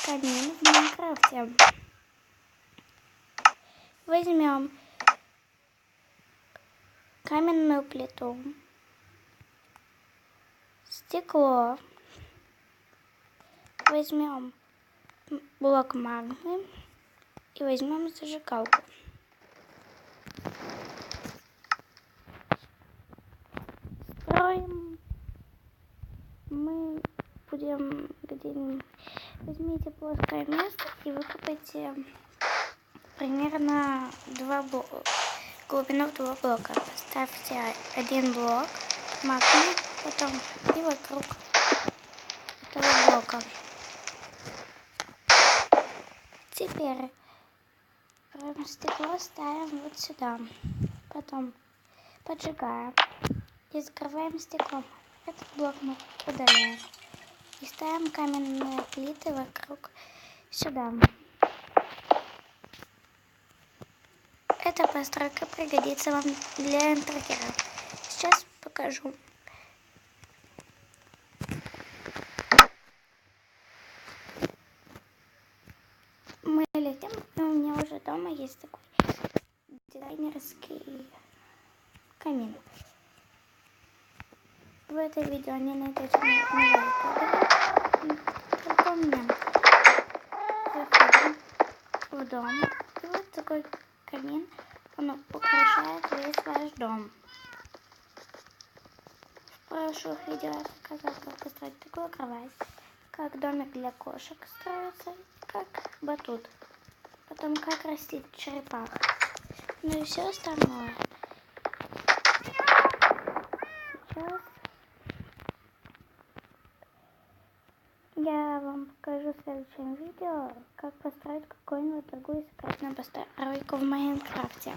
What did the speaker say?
камин в Майнкрафте. Возьмем каменную плиту, стекло, возьмем блок магмы и возьмем зажигалку. Строим мы будем где-нибудь. Возьмите плоское место и выкопайте примерно 2 блока, глубину в 2 блока. Поставьте 1 блок магмы, потом и вокруг этого блока. Теперь стекло ставим вот сюда, потом поджигаем и закрываем стеклом. Этот блок мы удаляем и ставим каменные плиты вокруг сюда. Эта постройка пригодится вам для интерьера. Сейчас покажу. Мы летим, и у меня уже дома есть такой дизайнерский камин. В это видео не найдете новые кадры. Только у меня. Заходим в дом. И вот такой камин. Он украшает весь ваш дом. В прошлых видео я показала, как построить такую кровать, как домик для кошек строится, как батут. Потом как растить черепах. Ну и все остальное. Сейчас я вам покажу в следующем видео, как построить какую-нибудь другую секретную постройку в Майнкрафте.